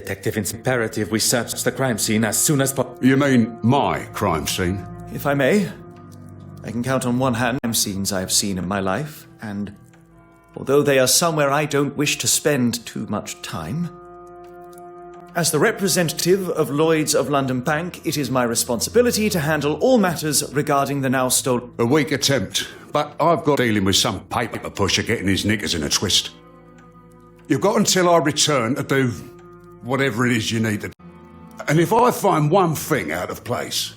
Detective, it's imperative we search the crime scene as soon as possible. You mean my crime scene? If I may, I can count on one hand crime scenes I have seen in my life, and although they are somewhere I don't wish to spend too much time, as the representative of Lloyd's of London Bank, it is my responsibility to handle all matters regarding the now stolen... A weak attempt, but I've got dealing with some paper pusher getting his knickers in a twist. You've got until I return to do whatever it is you need to do. And if I find one thing out of place...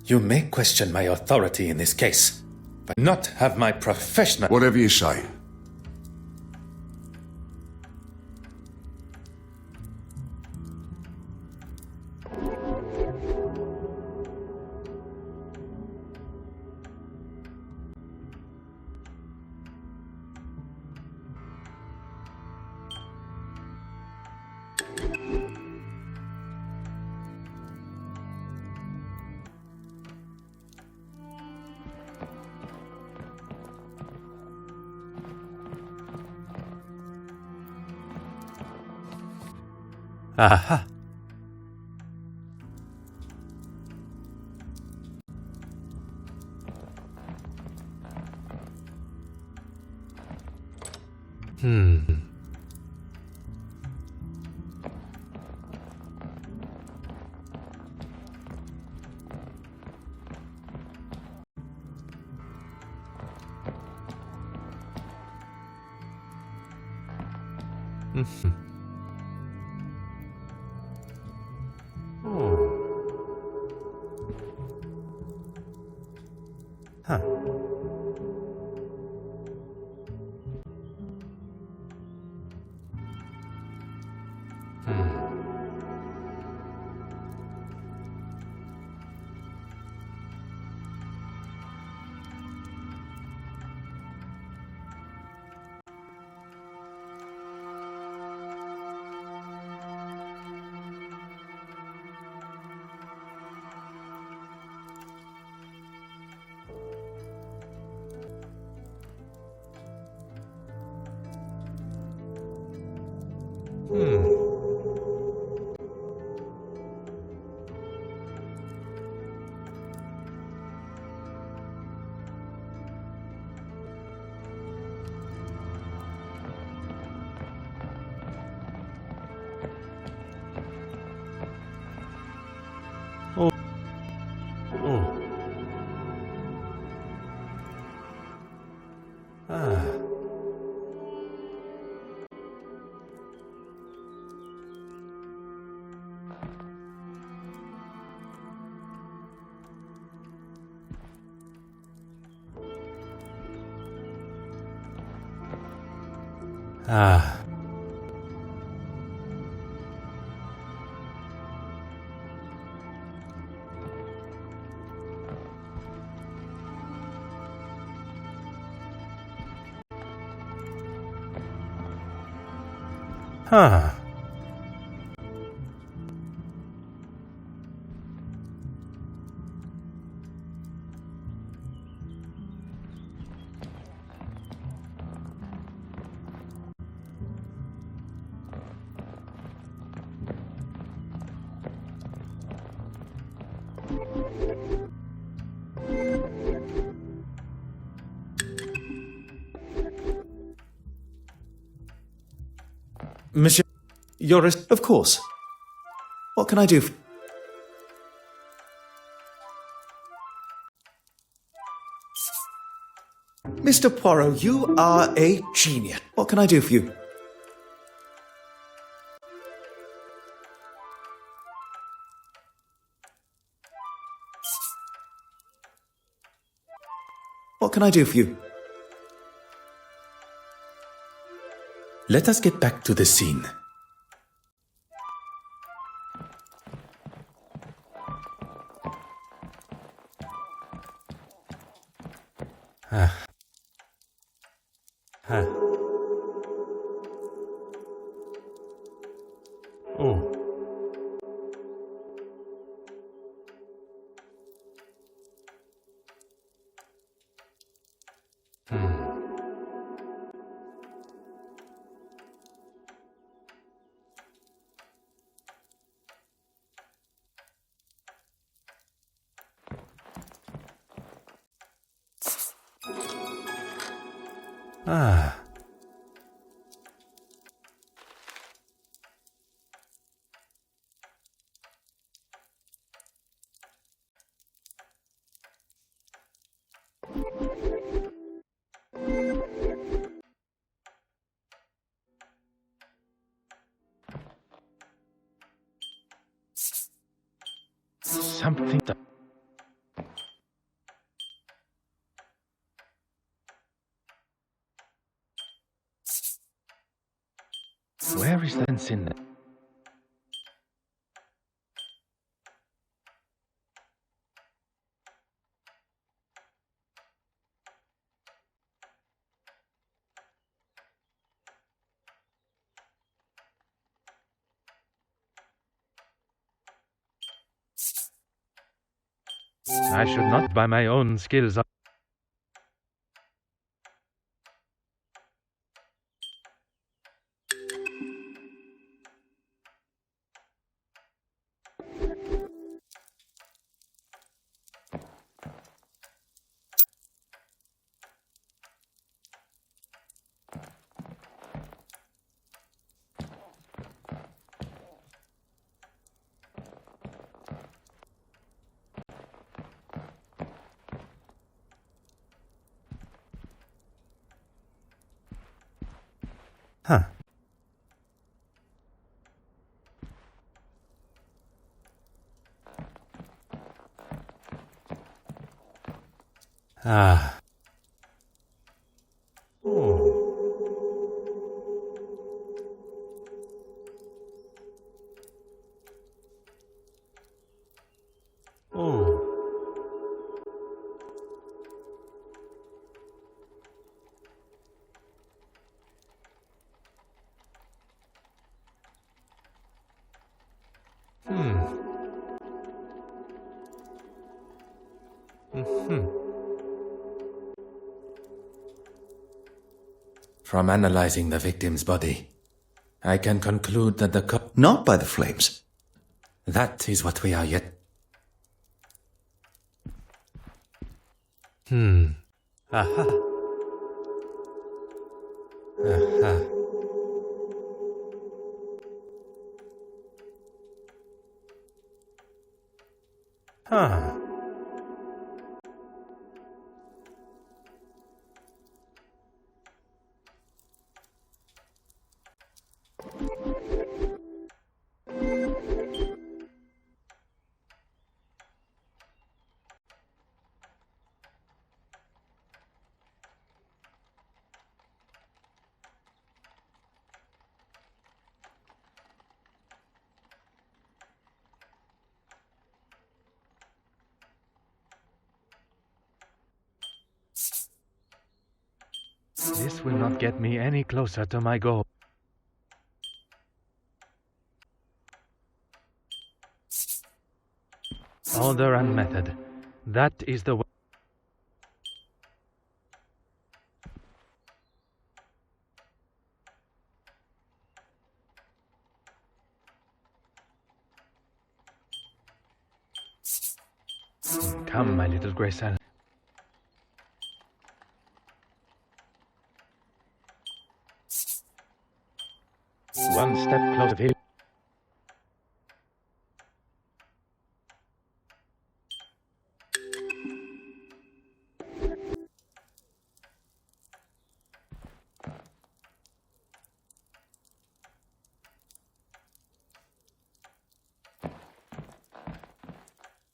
You may question my authority in this case, but not have my professional... Whatever you say. Aha. Huh. Ah. Huh. Monsieur, of course. What can I do for... Mr. Poirot, you are a genius. What can I do for you? What can I do for you? Let us get back to the scene. Oh. Ah. Something. Where is the sense in that? I should not by my own skills. Huh. Ah. Oh. Oh. From analyzing the victim's body, I can conclude that Not by the flames. that is what we are yet. Aha. Aha. Huh. This will not get me any closer to my goal. Order and method. That is the way. Come, my little Grace Anne. One step closer to him.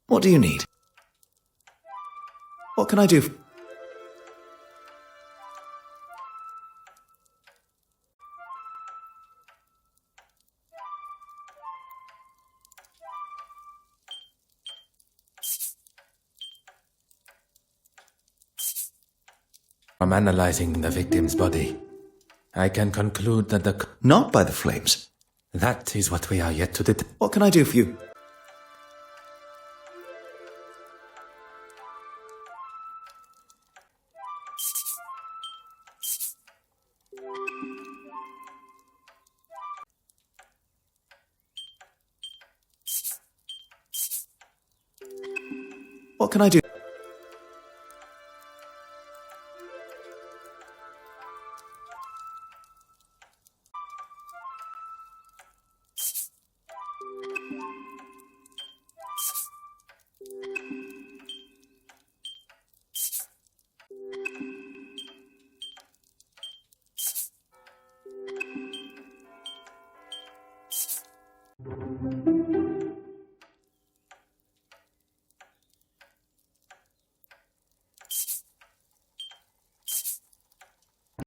What do you need? What can I do? From analyzing the victim's body, I can conclude that Not by the flames. that is what we are yet to detect. What can I do for you? What can I do?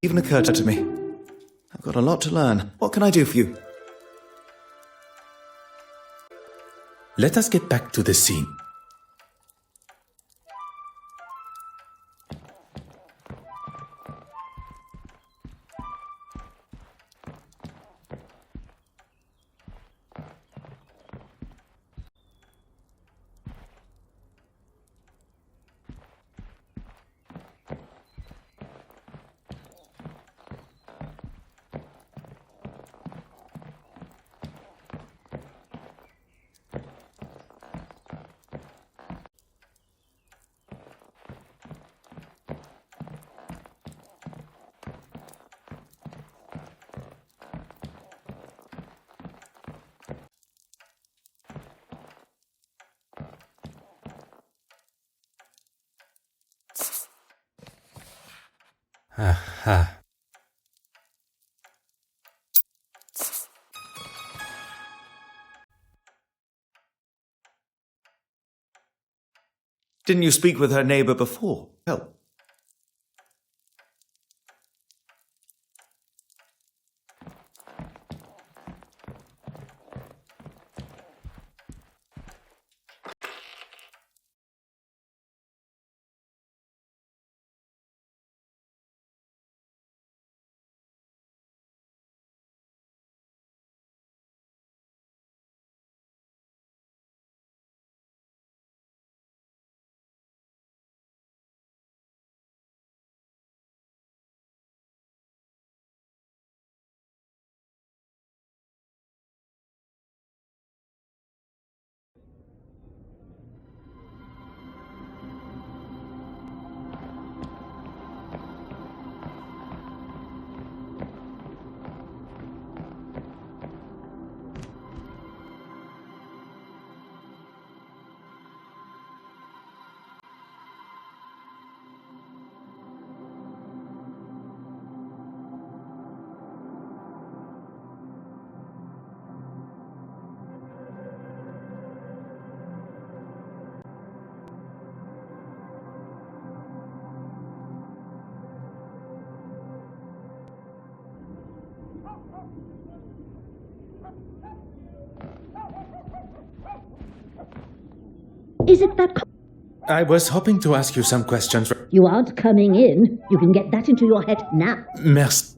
even occurred to me. I've got a lot to learn. What can I do for you? Let us get back to the scene. Aha. Didn't you speak with her neighbor before? Well, Is it that... I was hoping to ask you some questions. You aren't coming in. You can get that into your head now. Merci.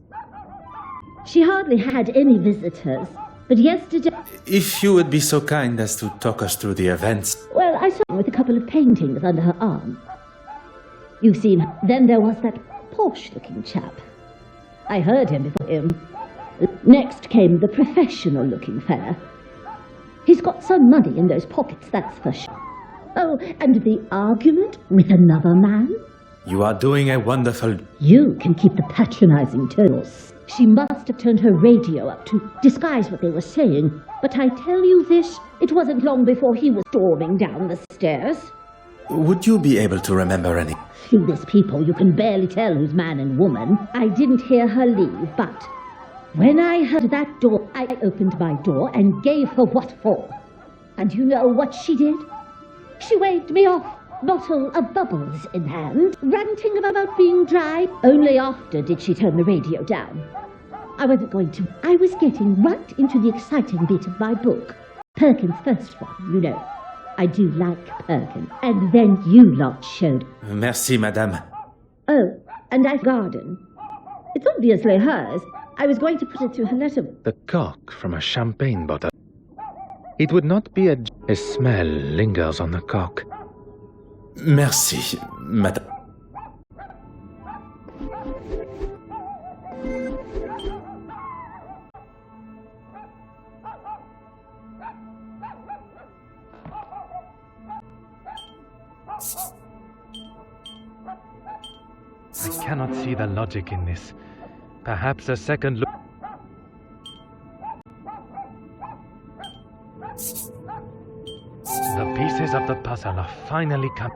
She hardly had any visitors, but yesterday... If you would be so kind as to talk us through the events. Well, I saw her with a couple of paintings under her arm. You see, then there was that posh-looking chap. I heard him before him. Next came the professional-looking fella. He's got some money in those pockets, that's for sure. Oh, and the argument with another man? You are doing a wonderful... You can keep the patronizing tones. She must have turned her radio up to disguise what they were saying. But I tell you this, it wasn't long before he was storming down the stairs. Would you be able to remember any? Through this people, you can barely tell who's man and woman. I didn't hear her leave, but when I heard that door, I opened my door and gave her what for. And you know what she did? She waved me off, bottle of bubbles in hand, ranting about being dry. Only after did she turn the radio down. I wasn't going to. I was getting right into the exciting bit of my book. Perkins' first one, you know. I do like Perkins. And then you lot showed. Merci, madame. Oh, and I garden. It's obviously hers. I was going to put it through her letter. The cork from a champagne bottle. It would not be a smell lingers on the cork. Merci, madame. I cannot see the logic in this. Perhaps a second look. The pieces of the puzzle are finally come.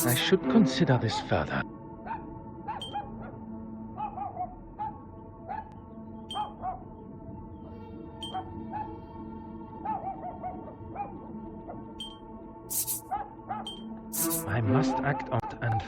I should consider this further. I must act on it and...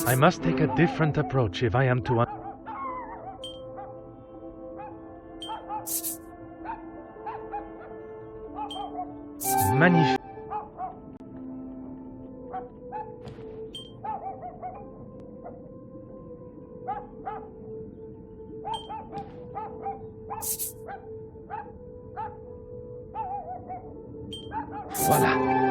I must take a different approach if I am to... Magnifique. Voilà.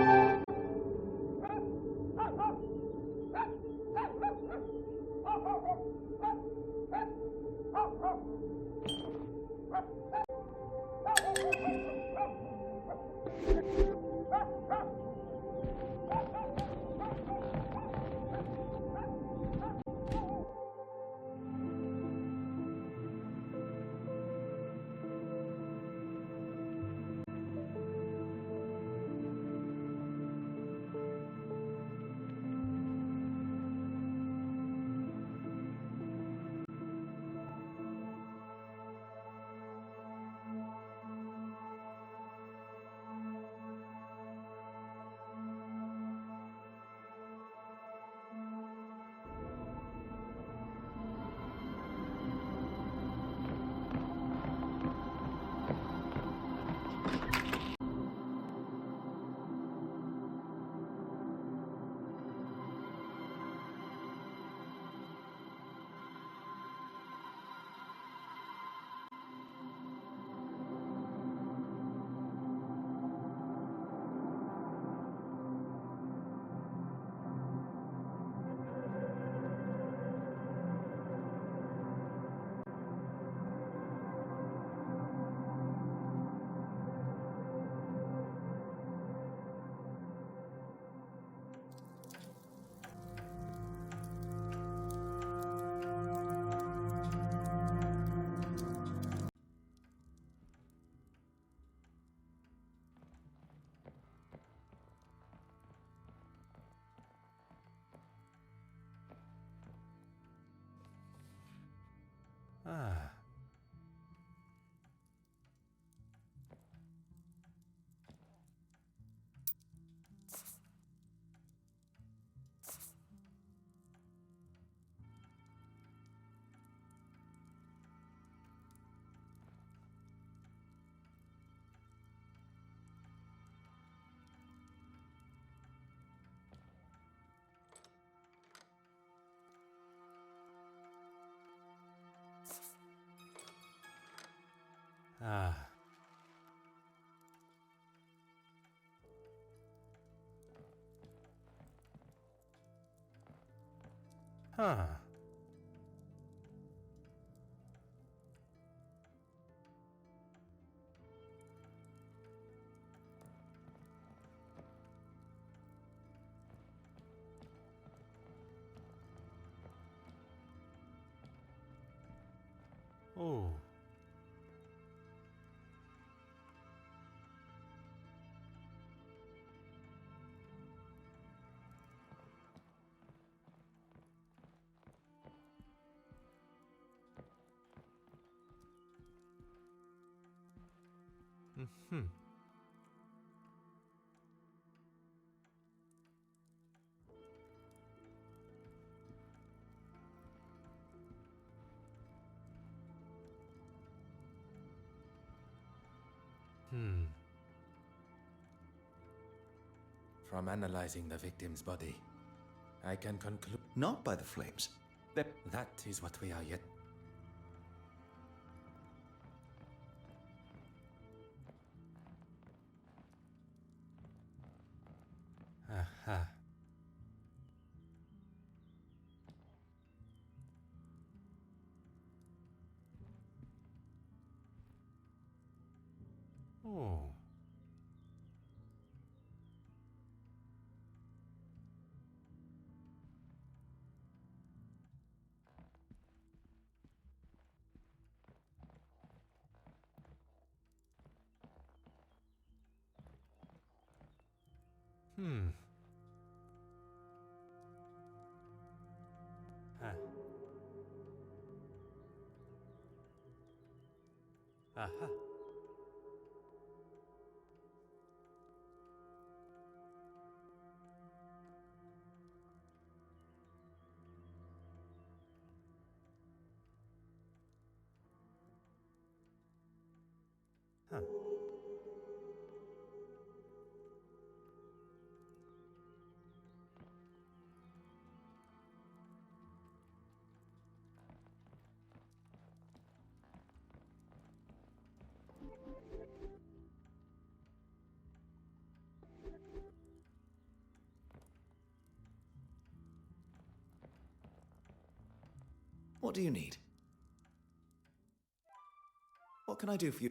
Ah. Ah. Huh. Oh. Hmm. Hmm. From analyzing the victim's body, I can conclude Not by the flames. that is what we are yet. Aha. Oh. Huh. Aha. Huh. What do you need? What can I do for you?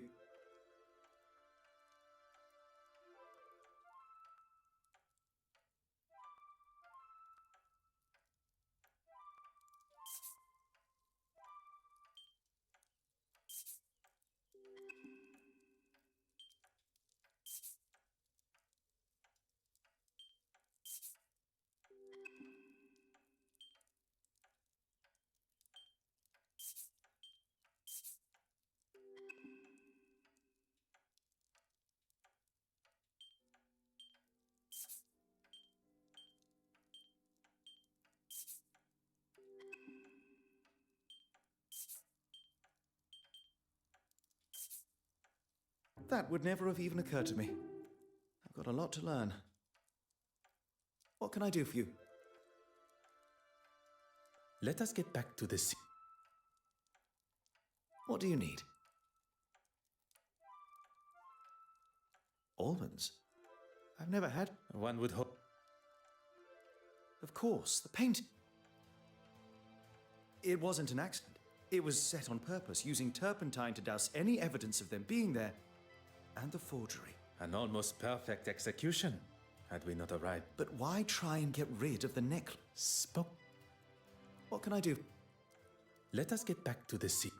That would never have even occurred to me. I've got a lot to learn. What can I do for you? Let us get back to the sea. What do you need? Almonds? I've never had... One would hope. Of course, the paint... It wasn't an accident. It was set on purpose, using turpentine to douse any evidence of them being there. And the forgery. An almost perfect execution, had we not arrived. But why try and get rid of the necklace? Spoke. What can I do? Let us get back to the sea.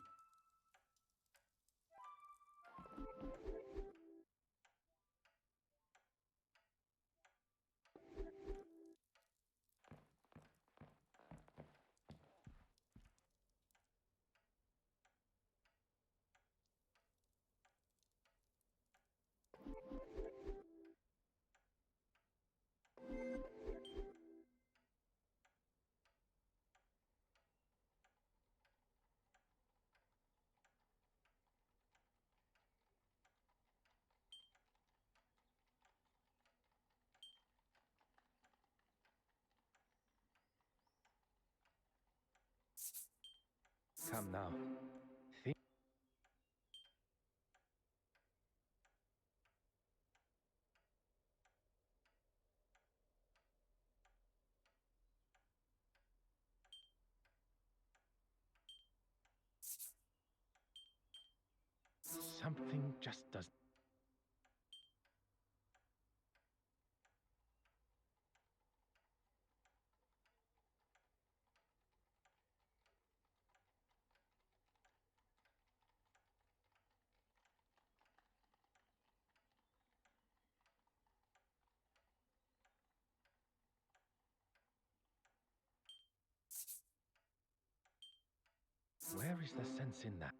Come now. Think. Something just does. Where is the sense in that?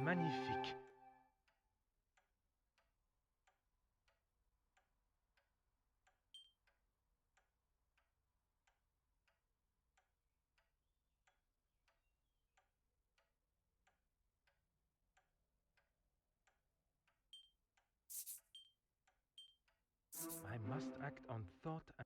Magnifique. I must act on thought and...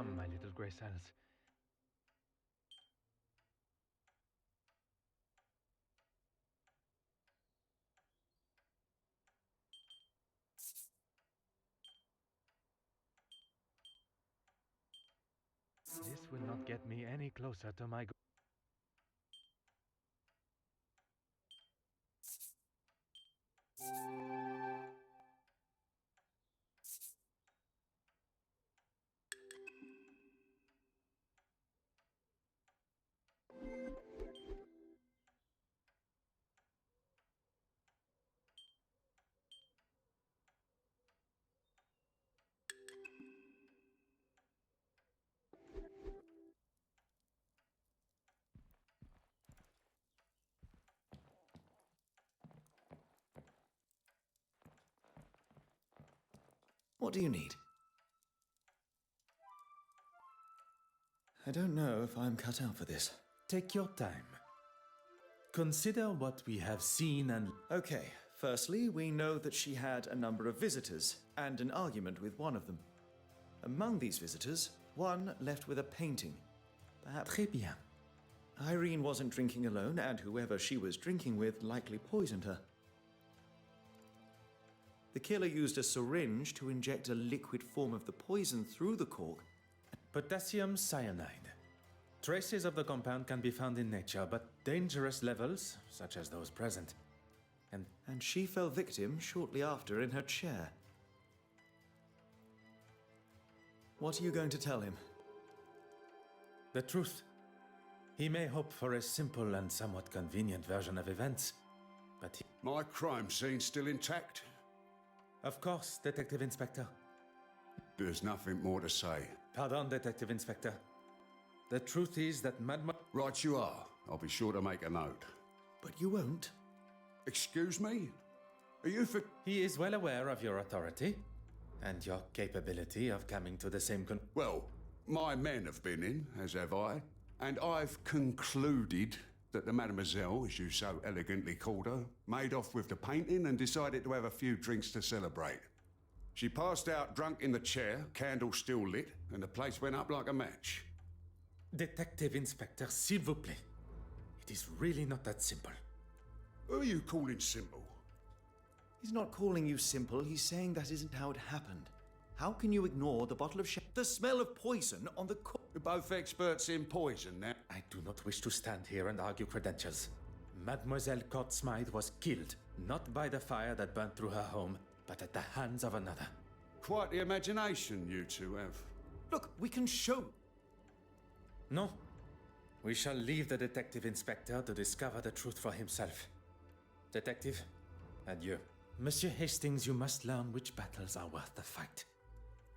Come, my little grey cells. This will not get me any closer to my goal. What do you need? I don't know if I'm cut out for this. Take your time. Consider what we have seen and... Okay, firstly, we know that she had a number of visitors, and an argument with one of them. Among these visitors, one left with a painting. Perhaps... Très bien. Irene wasn't drinking alone, and whoever she was drinking with likely poisoned her. The killer used a syringe to inject a liquid form of the poison through the cork. Potassium cyanide. Traces of the compound can be found in nature, but dangerous levels, such as those present. And she fell victim shortly after in her chair. What are you going to tell him? The truth. He may hope for a simple and somewhat convenient version of events, but he... My crime scene's still intact. Of course, Detective Inspector. There's nothing more to say. Pardon, Detective Inspector. The truth is that Mademoiselle... Right you are. I'll be sure to make a note. But you won't. Excuse me? Are you for... He is well aware of your authority and your capability of coming to the same Well, my men have been in, as have I, and I've concluded that the mademoiselle, as you so elegantly called her, made off with the painting and decided to have a few drinks to celebrate. She passed out drunk in the chair, candle still lit, and the place went up like a match. Detective Inspector, s'il vous plaît. It is really not that simple. Who are you calling simple? He's not calling you simple, he's saying that isn't how it happened. How can you ignore the bottle of the smell of poison on the cork? We're both experts in poison now. I do not wish to stand here and argue credentials. Mademoiselle Court Smythe was killed, not by the fire that burnt through her home, but at the hands of another. Quite the imagination you two have. Look, we can show... No. We shall leave the Detective Inspector to discover the truth for himself. Detective, adieu. Monsieur Hastings, you must learn which battles are worth the fight.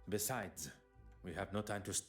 Besides, we have no time to...